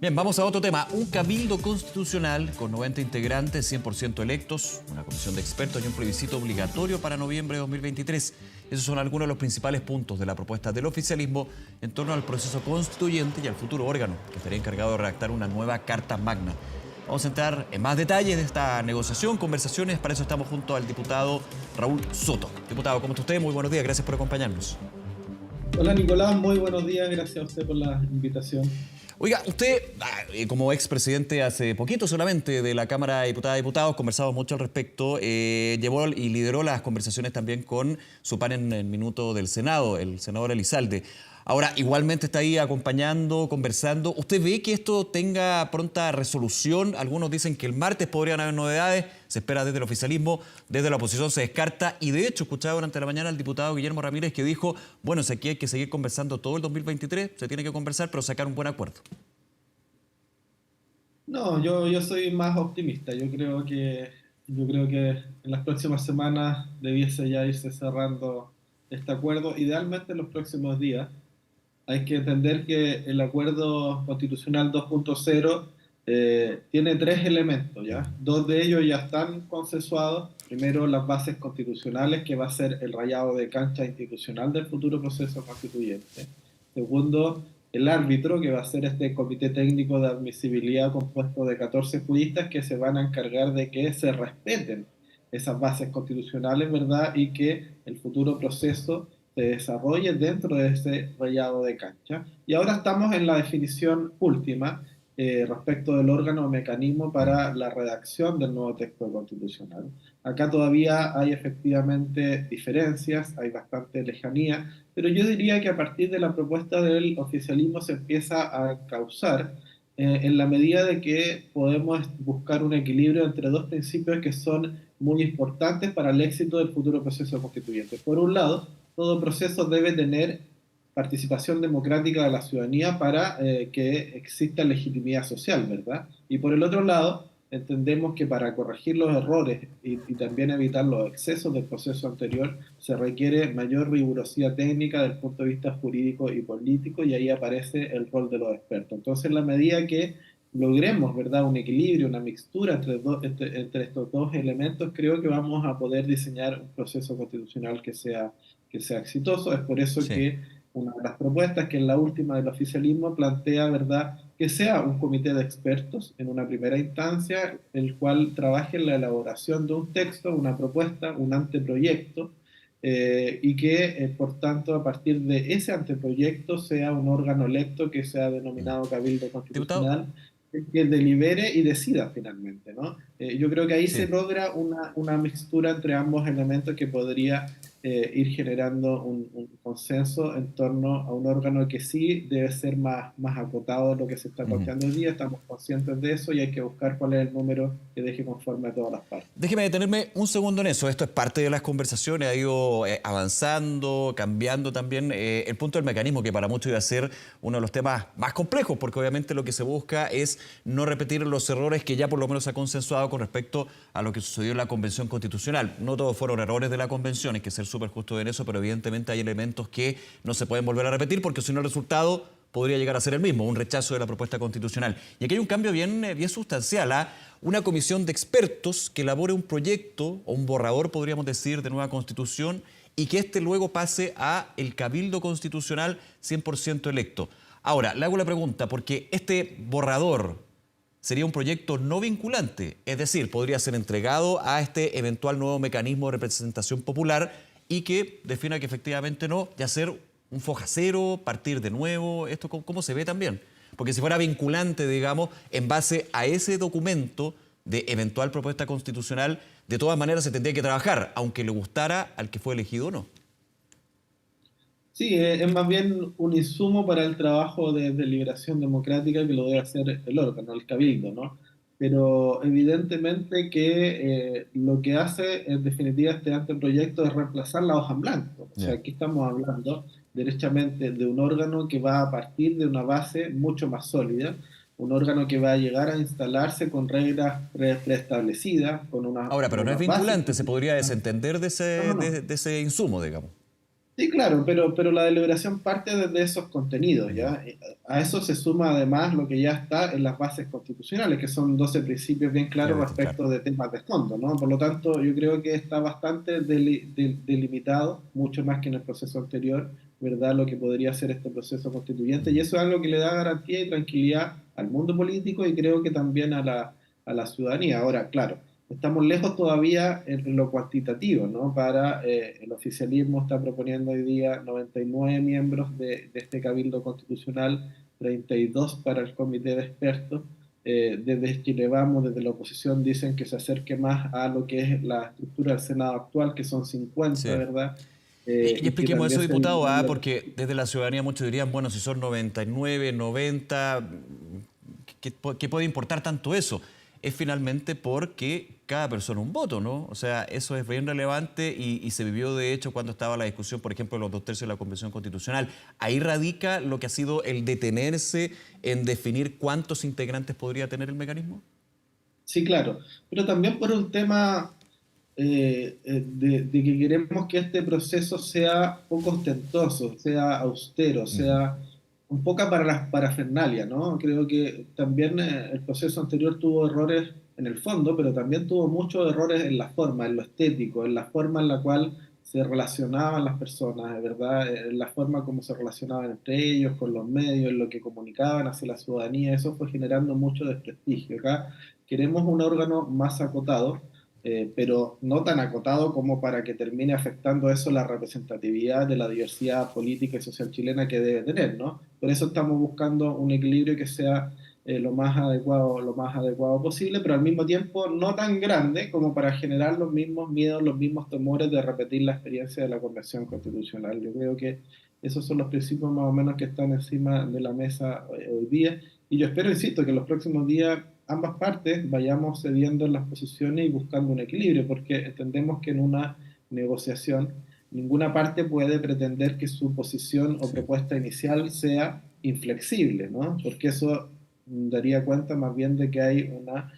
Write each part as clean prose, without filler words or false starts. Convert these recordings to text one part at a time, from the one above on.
Bien, vamos a otro tema. Un cabildo constitucional con 90 integrantes, 100% electos, una comisión de expertos y un plebiscito obligatorio para noviembre de 2023. Esos son algunos de los principales puntos de la propuesta del oficialismo en torno al proceso constituyente y al futuro órgano que estaría encargado de redactar una nueva Carta Magna. Vamos a entrar en más detalles de esta negociación, conversaciones. Para eso estamos junto al diputado Raúl Soto. Diputado, ¿cómo está usted? Muy buenos días, gracias por acompañarnos. Hola Nicolás, muy buenos días, gracias a usted por la invitación. Oiga, usted, como expresidente hace poquito solamente de la Cámara de Diputadas y Diputados, conversamos mucho al respecto, llevó y lideró las conversaciones también con su par en el minuto del Senado, el senador Elizalde. Ahora, igualmente está ahí acompañando, conversando. ¿Usted ve que esto tenga pronta resolución? Algunos dicen que el martes podrían haber novedades, se espera desde el oficialismo, desde la oposición se descarta. Y de hecho, escuchaba durante la mañana al diputado Guillermo Ramírez que dijo, bueno, si aquí hay que seguir conversando todo el 2023, se tiene que conversar, pero sacar un buen acuerdo. No, yo soy más optimista. Yo creo que en las próximas semanas debiese ya irse cerrando este acuerdo, idealmente en los próximos días. Hay que entender que el acuerdo constitucional 2.0 tiene tres elementos, ¿ya? Dos de ellos ya están consensuados. Primero, las bases constitucionales, que va a ser el rayado de cancha institucional del futuro proceso constituyente. Segundo, el árbitro, que va a ser este comité técnico de admisibilidad compuesto de 14 juristas que se van a encargar de que se respeten esas bases constitucionales, ¿verdad? Y que el futuro proceso se desarrolle dentro de ese rayado de cancha. Y ahora estamos en la definición última respecto del órgano o mecanismo para la redacción del nuevo texto constitucional. Acá todavía hay efectivamente diferencias, hay bastante lejanía, pero yo diría que a partir de la propuesta del oficialismo se empieza a causar en la medida de que podemos buscar un equilibrio entre dos principios que son muy importantes para el éxito del futuro proceso constituyente. Por un lado, todo proceso debe tener participación democrática de la ciudadanía para que exista legitimidad social, ¿verdad? Y por el otro lado, entendemos que para corregir los errores y también evitar los excesos del proceso anterior se requiere mayor rigurosidad técnica desde el punto de vista jurídico y político, y ahí aparece el rol de los expertos. Entonces, en la medida que logremos, ¿verdad?, un equilibrio, una mixtura entre estos dos elementos, creo que vamos a poder diseñar un proceso constitucional que sea exitoso. Es por eso Sí. que una de las propuestas, que es la última del oficialismo, plantea, ¿verdad?, que sea un comité de expertos en una primera instancia, el cual trabaje en la elaboración de un texto, una propuesta, un anteproyecto, y que, por tanto, a partir de ese anteproyecto sea un órgano electo que sea denominado Cabildo Diputado, Constitucional, que delibere y decida finalmente, ¿no? Yo creo que ahí se sí. logra una mixtura entre ambos elementos que podría ir generando un consenso en torno a un órgano que sí debe ser más acotado de lo que se está planteando hoy día. Estamos conscientes de eso y hay que buscar cuál es el número que deje conforme a todas las partes. Déjeme detenerme un segundo en eso. Esto es parte de las conversaciones, ha ido avanzando, cambiando también. El punto del mecanismo, que para muchos iba a ser uno de los temas más complejos, porque obviamente lo que se busca es no repetir los errores que ya por lo menos se ha consensuado con respecto a lo que sucedió en la Convención Constitucional. No todos fueron errores de la Convención, hay que ser súper justo en eso, pero evidentemente hay elementos que no se pueden volver a repetir, porque si no el resultado podría llegar a ser el mismo, un rechazo de la propuesta constitucional. Y aquí hay un cambio bien sustancial, ¿ah? Una comisión de expertos que elabore un proyecto o un borrador, podríamos decir, de nueva constitución, y que este luego pase a el Cabildo Constitucional 100% electo. Ahora, le hago la pregunta, porque este borrador sería un proyecto no vinculante, es decir, podría ser entregado a este eventual nuevo mecanismo de representación popular y que defina que efectivamente no, ya ser un foja cero, partir de nuevo. ¿Esto cómo se ve también? Porque si fuera vinculante, digamos, en base a ese documento de eventual propuesta constitucional, de todas maneras se tendría que trabajar, aunque le gustara al que fue elegido o no. Sí, es más bien un insumo para el trabajo de deliberación democrática que lo debe hacer el órgano, el cabildo, ¿no? Pero evidentemente que lo que hace en definitiva este anteproyecto es reemplazar la hoja en blanco. O sea, Ya. aquí estamos hablando derechamente de un órgano que va a partir de una base mucho más sólida, un órgano que va a llegar a instalarse con reglas preestablecidas, con Ahora, con pero no es unas bases. vinculante, se podría desentender de No, ese, no, no. de ese insumo, digamos. Sí, claro, pero la deliberación parte desde esos contenidos, Ya, ¿ya? A eso se suma además lo que ya está en las bases constitucionales, que son 12 principios bien claros claro. respecto de temas de fondo, ¿no? Por lo tanto, yo creo que está bastante delimitado, mucho más que en el proceso anterior, ¿verdad? Lo que podría ser este proceso constituyente, y eso es algo que le da garantía y tranquilidad al mundo político y creo que también a la ciudadanía. Ahora, claro. Estamos lejos todavía en lo cuantitativo, ¿no? El oficialismo está proponiendo hoy día 99 miembros de este Cabildo Constitucional, 32 para el Comité de Expertos. Desde Chile Vamos, desde la oposición, dicen que se acerque más a lo que es la estructura del Senado actual, que son 50, Sí. ¿verdad? Y Y que expliquemos también eso, se diputado, disminuya. porque desde la ciudadanía muchos dirían, bueno, si son 99, 90, ¿qué puede importar tanto eso? Es finalmente porque cada persona un voto, ¿no? O sea, eso es bien relevante y se vivió de hecho cuando estaba la discusión, por ejemplo, de los 2/3 de la Convención Constitucional. Ahí radica lo que ha sido el detenerse en definir cuántos integrantes podría tener el mecanismo. Sí, claro, pero también por un tema de que queremos que este proceso sea poco ostentoso, sea austero, Ujú. sea un poco para las parafernalia, ¿no? Creo que también el proceso anterior tuvo errores en el fondo, pero también tuvo muchos errores en la forma, en lo estético, en la forma en la cual se relacionaban las personas, de verdad, en la forma como se relacionaban entre ellos, con los medios, en lo que comunicaban hacia la ciudadanía, eso fue generando mucho desprestigio. Acá queremos un órgano más acotado, pero no tan acotado como para que termine afectando eso la representatividad de la diversidad política y social chilena que debe tener, ¿no? Por eso estamos buscando un equilibrio que sea lo más adecuado posible, pero al mismo tiempo no tan grande como para generar los mismos miedos, los mismos temores de repetir la experiencia de la Convención Constitucional. Yo creo que esos son los principios más o menos que están encima de la mesa hoy día. Y yo espero, insisto, que en los próximos días ambas partes vayamos cediendo en las posiciones y buscando un equilibrio, porque entendemos que en una negociación ninguna parte puede pretender que su posición o Sí. propuesta inicial sea inflexible, ¿no? Porque eso daría cuenta más bien de que hay una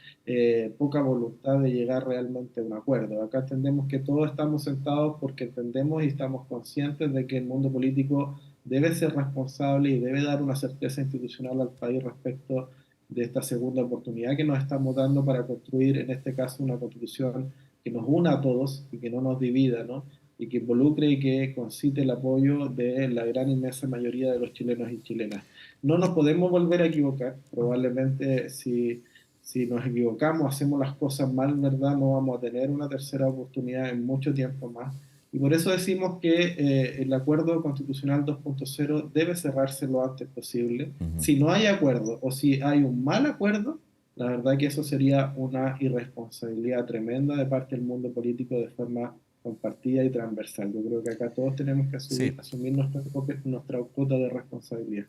poca voluntad de llegar realmente a un acuerdo. Acá entendemos que todos estamos sentados porque entendemos y estamos conscientes de que el mundo político debe ser responsable y debe dar una certeza institucional al país respecto de esta segunda oportunidad que nos estamos dando para construir, en este caso, una constitución que nos una a todos y que no nos divida, ¿no? Y que involucre y que concite el apoyo de la gran inmensa mayoría de los chilenos y chilenas. No nos podemos volver a equivocar, probablemente si nos equivocamos, hacemos las cosas mal, ¿verdad? No vamos a tener una tercera oportunidad en mucho tiempo más. Y por eso decimos que el acuerdo constitucional 2.0 debe cerrarse lo antes posible. Ujú. Si no hay acuerdo o si hay un mal acuerdo, la verdad que eso sería una irresponsabilidad tremenda de parte del mundo político de forma compartida y transversal. Yo creo que acá todos tenemos que Sí. asumir nuestra cuota de responsabilidad.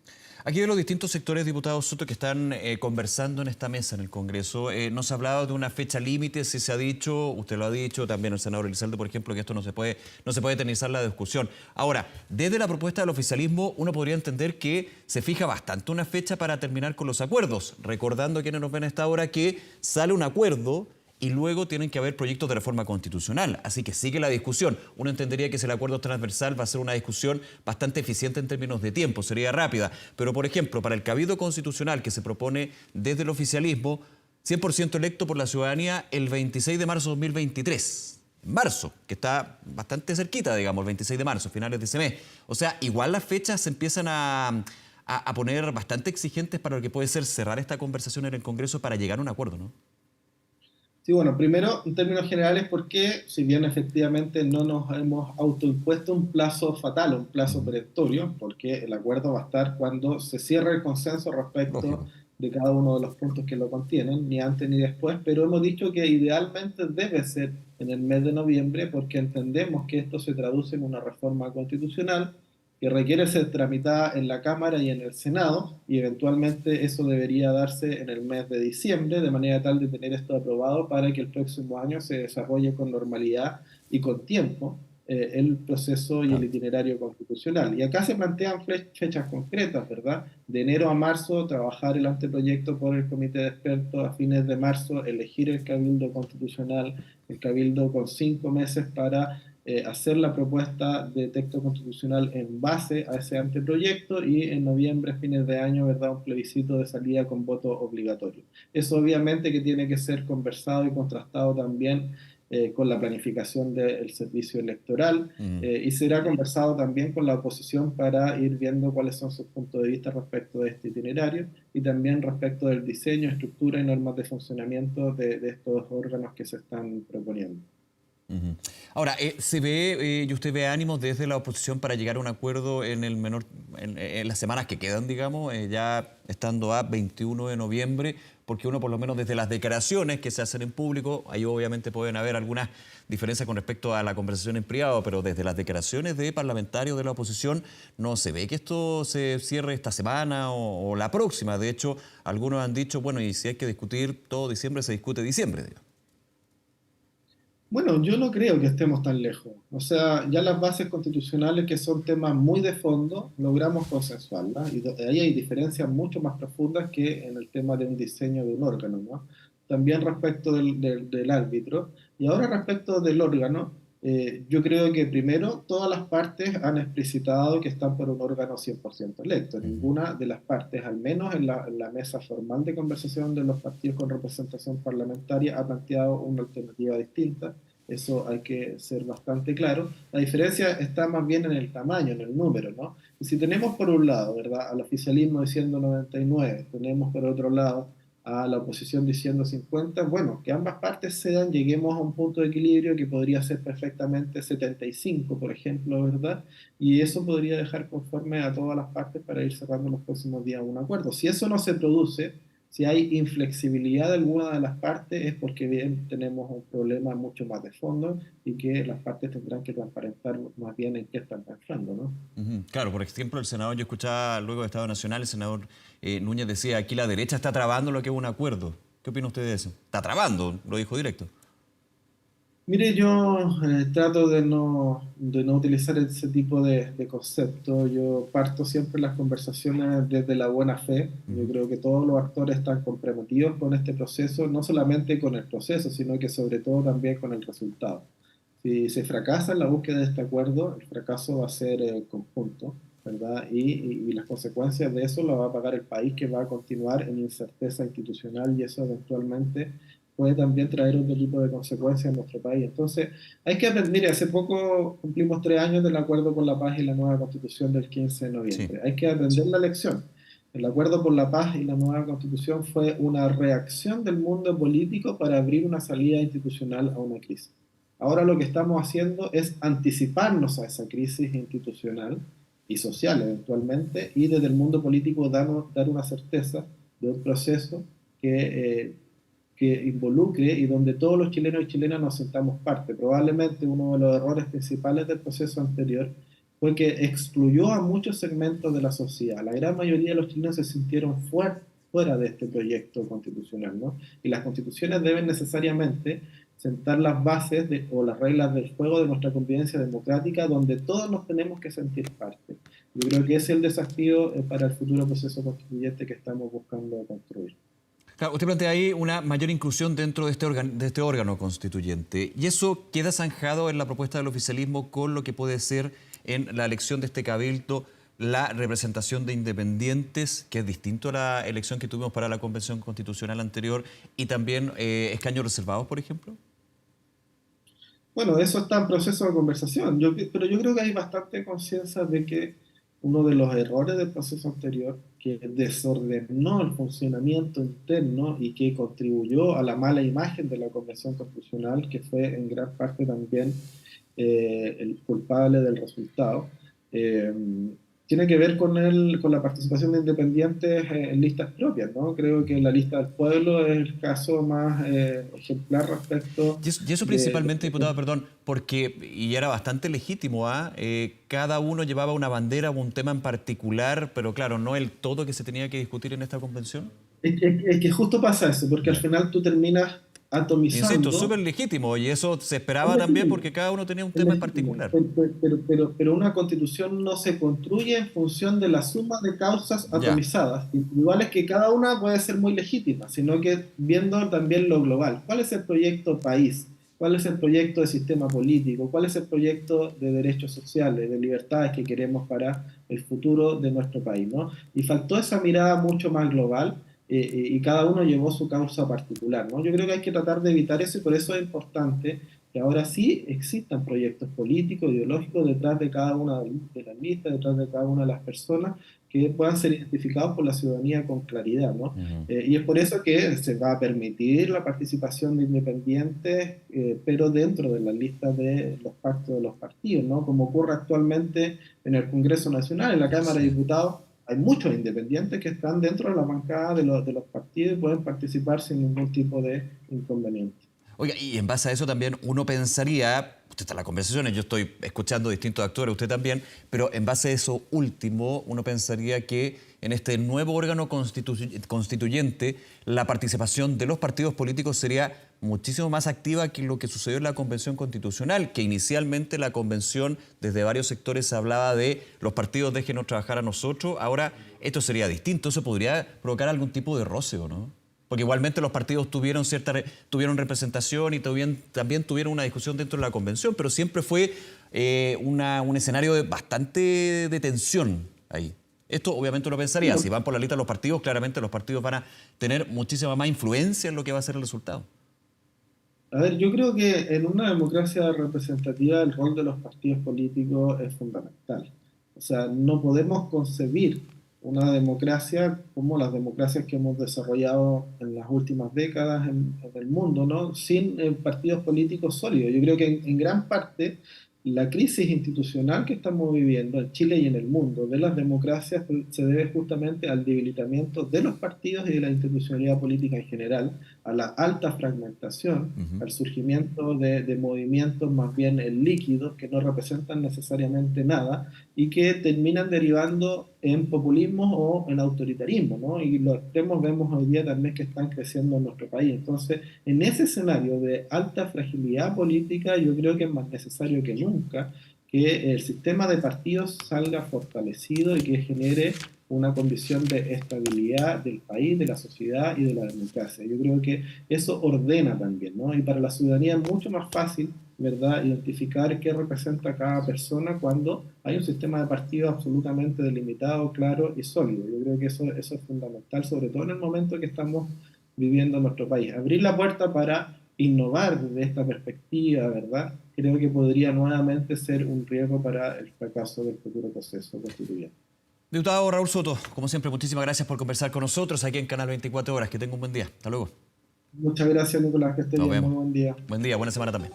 Aquí de los distintos sectores, diputados Soto, que están conversando en esta mesa en el Congreso, no se ha hablado de una fecha límite, si se ha dicho, usted lo ha dicho, también el senador Elizalde, por ejemplo, que esto no se puede eternizar la discusión. Ahora, desde la propuesta del oficialismo, uno podría entender que se fija bastante una fecha para terminar con los acuerdos, recordando a quienes nos ven a esta hora que sale un acuerdo y luego tienen que haber proyectos de reforma constitucional. Así que sigue la discusión. Uno entendería que si el acuerdo es transversal va a ser una discusión bastante eficiente en términos de tiempo, sería rápida. Pero, por ejemplo, para el cabildo constitucional que se propone desde el oficialismo, 100% electo por la ciudadanía el 26 de marzo de 2023. En marzo, que está bastante cerquita, digamos, el 26 de marzo, finales de ese mes. O sea, igual las fechas se empiezan a poner bastante exigentes para lo que puede ser cerrar esta conversación en el Congreso para llegar a un acuerdo, ¿no? Sí, bueno, primero, en términos generales, porque si bien efectivamente no nos hemos autoimpuesto un plazo fatal, un plazo Ujú. perentorio, porque el acuerdo va a estar cuando se cierre el consenso respecto Lógico. de cada uno de los puntos que lo contienen, ni antes ni después, pero hemos dicho que idealmente debe ser en el mes de noviembre, porque entendemos que esto se traduce en una reforma constitucional que requiere ser tramitada en la Cámara y en el Senado, y eventualmente eso debería darse en el mes de diciembre, de manera tal de tener esto aprobado para que el próximo año se desarrolle con normalidad y con tiempo el proceso y el Claro. itinerario constitucional. Y acá se plantean fechas concretas, ¿verdad? De enero a marzo, trabajar el anteproyecto por el comité de expertos, a fines de marzo, elegir el cabildo constitucional, el cabildo con 5 meses para hacer la propuesta de texto constitucional en base a ese anteproyecto y en noviembre, fines de año, ¿verdad?, un plebiscito de salida con voto obligatorio. Eso obviamente que tiene que ser conversado y contrastado también con la planificación del servicio electoral y será conversado también con la oposición para ir viendo cuáles son sus puntos de vista respecto de este itinerario y también respecto del diseño, estructura y normas de funcionamiento de estos órganos que se están proponiendo. Ujú. Ahora, ¿se ve y usted ve ánimos desde la oposición para llegar a un acuerdo en el menor, en las semanas que quedan, digamos, ya estando a 21 de noviembre? Porque uno, por lo menos desde las declaraciones que se hacen en público, ahí obviamente pueden haber algunas diferencias con respecto a la conversación en privado, pero desde las declaraciones de parlamentarios de la oposición no se ve que esto se cierre esta semana o la próxima. De hecho, algunos han dicho, bueno, y si hay que discutir todo diciembre, se discute diciembre, digamos. Bueno, yo no creo que estemos tan lejos. O sea, ya las bases constitucionales, que son temas muy de fondo, logramos consensuarlas. Y ahí hay diferencias mucho más profundas que en el tema de un diseño de un órgano, ¿no? También respecto del árbitro. Y ahora respecto del órgano, yo creo que primero todas las partes han explicitado que están por un órgano 100% electo. Ninguna de las partes, al menos en la mesa formal de conversación de los partidos con representación parlamentaria, ha planteado una alternativa distinta. Eso hay que ser bastante claro. La diferencia está más bien en el tamaño, en el número, ¿no? Y si tenemos por un lado, ¿verdad?, al oficialismo diciendo 99, tenemos por otro lado a la oposición diciendo 50, bueno, que ambas partes cedan, lleguemos a un punto de equilibrio que podría ser perfectamente 75, por ejemplo, ¿verdad? Y eso podría dejar conforme a todas las partes para ir cerrando en los próximos días un acuerdo. Si eso no se produce, si hay inflexibilidad de alguna de las partes, es porque bien tenemos un problema mucho más de fondo y que las partes tendrán que transparentar más bien en qué están pensando, ¿no? Ujú. Claro, por ejemplo, el senador, yo escuchaba luego de Estado Nacional, el senador Núñez decía, aquí la derecha está trabando lo que es un acuerdo. ¿Qué opina usted de eso? Está trabando, lo dijo directo. Mire, yo trato de no utilizar ese tipo de concepto. Yo parto siempre las conversaciones desde la buena fe. Yo Ujú. creo que todos los actores están comprometidos con este proceso, no solamente con el proceso, sino que sobre todo también con el resultado. Si se fracasa en la búsqueda de este acuerdo, el fracaso va a ser conjunto, ¿verdad? Y las consecuencias de eso las va a pagar el país, que va a continuar en incerteza institucional y eso eventualmente puede también traer otro tipo de consecuencias en nuestro país. Entonces, hay que aprender. Mire, hace poco cumplimos 3 años del Acuerdo por la Paz y la nueva Constitución del 15 de Sí. noviembre. Hay que aprender la lección. El Acuerdo por la Paz y la nueva Constitución fue una reacción del mundo político para abrir una salida institucional a una crisis. Ahora lo que estamos haciendo es anticiparnos a esa crisis institucional y social eventualmente y desde el mundo político dar una certeza de un proceso que involucre y donde todos los chilenos y chilenas nos sentamos parte. Probablemente uno de los errores principales del proceso anterior fue que excluyó a muchos segmentos de la sociedad. La gran mayoría de los chilenos se sintieron fuera de este proyecto constitucional, ¿no? Y las constituciones deben necesariamente sentar las bases o las reglas del juego de nuestra convivencia democrática, donde todos nos tenemos que sentir parte. Yo creo que ese es el desafío para el futuro proceso constituyente que estamos buscando construir. Claro, usted plantea ahí una mayor inclusión dentro de este órgano constituyente. ¿Y eso queda zanjado en la propuesta del oficialismo con lo que puede ser en la elección de este cabildo la representación de independientes, que es distinto a la elección que tuvimos para la Convención Constitucional anterior, y también escaños reservados, por ejemplo? Bueno, eso está en proceso de conversación, pero yo creo que hay bastante conciencia de que uno de los errores del proceso anterior, que desordenó el funcionamiento interno y que contribuyó a la mala imagen de la Convención Constitucional, que fue en gran parte también el culpable del resultado, eh, tiene que ver con la participación de independientes en listas propias, ¿no? Creo que la lista del pueblo es el caso más ejemplar respecto Y eso de principalmente, diputado, perdón, porque, y era bastante legítimo, ¿ah? Cada uno llevaba una bandera o un tema en particular, pero claro, no el todo que se tenía que discutir en esta convención. Es que justo pasa eso, porque al Ya. final tú terminas Insisto, atomizando. súper legítimo, y eso se Es esperaba también legítimo, porque cada uno tenía un es tema en legítimo, particular. pero una constitución no se construye en función de la suma de causas Ya. atomizadas, iguales que cada una puede ser muy legítima, sino que viendo también lo global. ¿Cuál es el proyecto país? cuál es el proyecto de sistema político, cuál es el proyecto de derechos sociales, de libertades que queremos para el futuro de nuestro país, ¿no? Y faltó esa mirada mucho más global y cada uno llevó su causa particular, ¿no? Yo creo que hay que tratar de evitar eso y por eso es importante que ahora sí existan proyectos políticos, ideológicos detrás de cada una de las listas, detrás de cada una de las personas que puedan ser identificados por la ciudadanía con claridad, ¿no? Ujú. Y es por eso que se va a permitir la participación de independientes, pero dentro de las listas de los pactos de los partidos, ¿no? Como ocurre actualmente en el Congreso Nacional, en la Cámara de Sí. Diputados, hay muchos independientes que están dentro de la bancada de los partidos y pueden participar sin ningún tipo de inconveniente. Oiga, y en base a eso también uno pensaría, usted está en las conversaciones, yo estoy escuchando distintos actores, usted también, pero en base a eso último, uno pensaría que en este nuevo órgano constituyente la participación de los partidos políticos sería muchísimo más activa que lo que sucedió en la Convención Constitucional, que inicialmente la Convención desde varios sectores hablaba de los partidos déjenos trabajar a nosotros, ahora esto sería distinto, eso podría provocar algún tipo de roce, ¿o no? Porque igualmente los partidos tuvieron representación y también tuvieron una discusión dentro de la convención, pero siempre fue un escenario bastante de tensión ahí. Esto obviamente uno pensaría, si van por la lista los partidos, claramente los partidos van a tener muchísima más influencia en lo que va a ser el resultado. A ver, yo creo que en una democracia representativa el rol de los partidos políticos es fundamental. O sea, no podemos concebir una democracia como las democracias que hemos desarrollado en las últimas décadas en el mundo, ¿no? Sin partidos políticos sólidos. Yo creo que en gran parte la crisis institucional que estamos viviendo en Chile y en el mundo de las democracias se debe justamente al debilitamiento de los partidos y de la institucionalidad política en general, a la alta fragmentación, Ujú. al surgimiento de movimientos más bien líquidos que no representan necesariamente nada y que terminan derivando en populismo o en autoritarismo, ¿no? Y los extremos vemos hoy día también que están creciendo en nuestro país. Entonces, en ese escenario de alta fragilidad política, yo creo que es más necesario que nunca que el sistema de partidos salga fortalecido y que genere una condición de estabilidad del país, de la sociedad y de la democracia. Yo creo que eso ordena también, ¿no? Y para la ciudadanía es mucho más fácil, ¿verdad?, identificar qué representa cada persona cuando hay un sistema de partidos absolutamente delimitado, claro y sólido. Yo creo que eso es fundamental, sobre todo en el momento que estamos viviendo en nuestro país. Abrir la puerta para innovar desde esta perspectiva, ¿verdad?, creo que podría nuevamente ser un riesgo para el fracaso del futuro proceso constituyente. Diputado Raúl Soto, como siempre, muchísimas gracias por conversar con nosotros aquí en Canal 24 Horas. Que tenga un buen día. Hasta luego. Muchas gracias, Nicolás, que esté Nos bien, muy vemos. buen día. Buen día, buena semana también.